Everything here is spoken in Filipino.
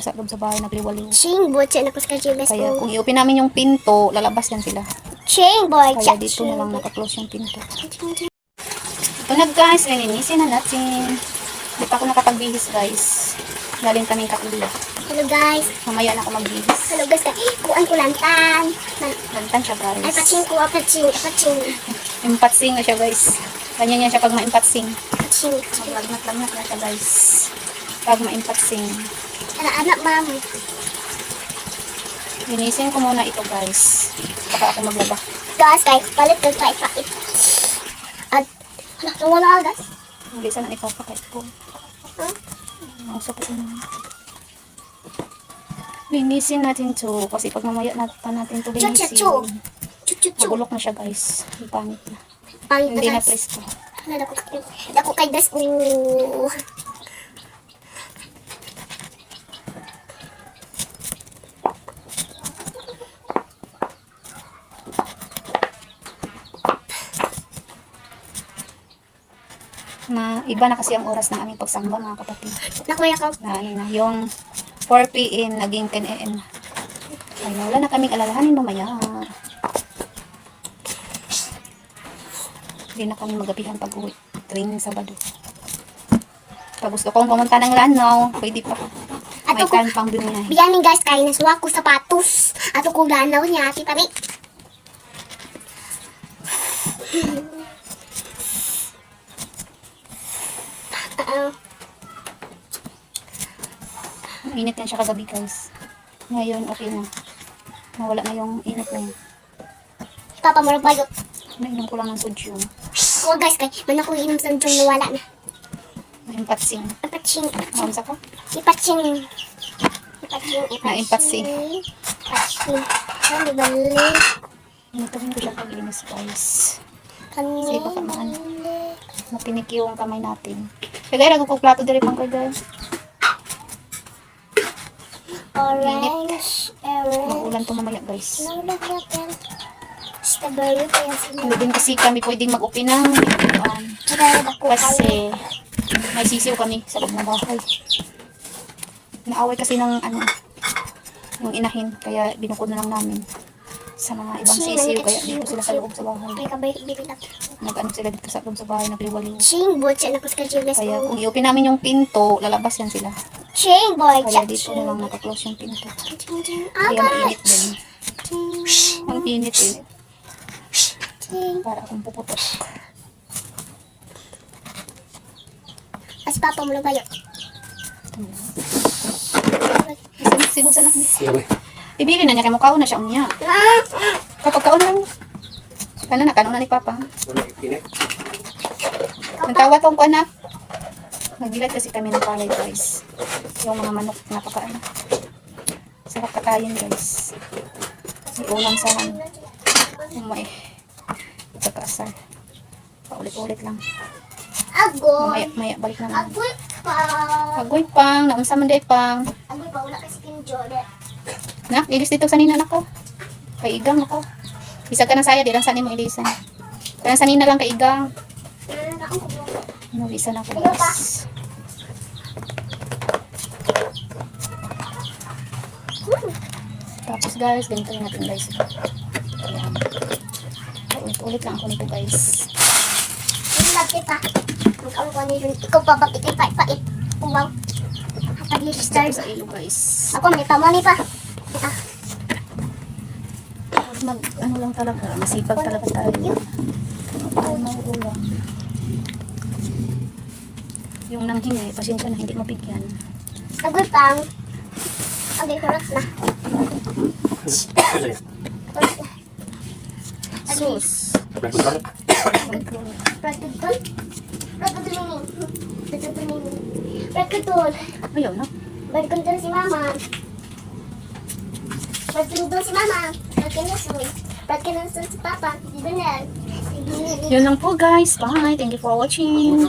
Sa loob sa bahay, nagliwaliw. Ching boy, siya nakos ka Jules Kaya ko. kung i-open namin yung pinto, lalabas yan sila. Ching boy, Kaya siya. dito na lang naka-close yung pinto. Ito na guys, linisin na natin. Hindi pa ako nakapagbihis guys. Galing kaming kakulo. Hello guys. Mamaya na ako magbihis. Hello guys. Kuan ko lantan. Lantan siya guys. Ay, patsing ko. Patsing. Impatsing na siya guys. Ganyan yan siya pag maimpatsing. Patsing. Maglagnat-lagnat na siya guys. Pag maimpatsing. Anak, ma'am. Linisin ko muna ito guys. Baka ako maglaba. Guys, palit ka pait. At, wala guys. Hindi sana ipapakait ko. Huh? Mausap ko na. Linisin natin to. Kasi pag mamaya pa natin to linisin. Magulok na siya guys. Pangit na. Hindi na presko. Dako kay guys. Na iba na kasi ang oras ng aming pagsamba mga kapatid. Nakuya ka. Na ano na, yung 4 p.m. naging 10 a.m. na. Kaya wala na kaming alalahanin mamaya. Hindi na kami magabihan pag-uwi. Training Sabado. Pag gusto kong pumunta ng Lanao, pwede pa. May time pang biniyahe. Biyanin guys, kaya nasuwa ko sapatos. Ato ko Lanao niya, ati pari. Init yan siya kagabi guys. Ngayon okay na. Nawala na yung init na yun. Papa mo bayot. Nainom ko lang ng sodium. Oo guys, kaya man ako inom sa jong nawala na. Impatsing. Ipatsing. Maunsa ko? Ipatsing. Na-impatsing. Ipatsing. Ano bali? Inutuhin ko siya pag-inis guys. Kani. Kasi baka matinik yung kamay natin. Kaya gaya, nagkukong plato diri pang kaya. Orange. Mag-ulan to mamaya guys. Nalagyan natin. Strawberry kaya sila. Hindi din kasi kami pwedeng mag-open ng kasi may sisiw kami sa loob ng bahay. Naaway kasi ng yung inahin, kaya binukod na lang namin sa mga ibang sisiw, kaya dito sila sa loob sa bahay. Kaya kabay-bili lang. Nag-ano sila dito sa loob sa bahay, nagliwaliw. Ching boy, siya nakos ka Jules Kaya ko. kung i-open namin yung pinto, lalabas yan sila. Ching boy, Kaya dito na lang naka-close yung pinto. Kaya mainit din. Ang init-init. Para akong puputok. As papa mo na bayo. Sinusan ako niya. Ibigin na niya kay mukhaon na siya niya. Kapag kaon lang. Kano na ni Papa. Nagtawa tong ko anak. Nagbilad kasi kami ng palay guys. Yung mga manok napakaano. Sarap kakain guys. Si ulam sa may pagkaasar. Paulit-ulit lang. Maya balik na naman. Agoy pang, naunsa man day pang. Agoy pa, wala kasi kinjole. Nak, ilis dito sa nina nako. Kay igang ako. Isa ka na saya, di lang saan mo ilisan. Kaya sa nina lang kay igang. Isa na ako guys. Tapos guys, ganito yung natin guys. Ayan. Ulit lang ako nito guys. Hindi lagi pa. Magkawin ko nito. Ikaw pa bakit ipait-pait. Umaw. Pag-register sa ilo guys. Ako may pamani pa. Ano lang talaga, masipag talaga tayo. Ay, mauulang. Yung nanghingi, pasensya na hindi mabigyan. Agoy pang. Agoy harap na. Sus. Pagkatol. Ayaw na. Pagkatol si mama. Pagkatol si mama. Pagkatol si papa. Si Daniel. Yun lang po guys. Bye. Thank you for watching.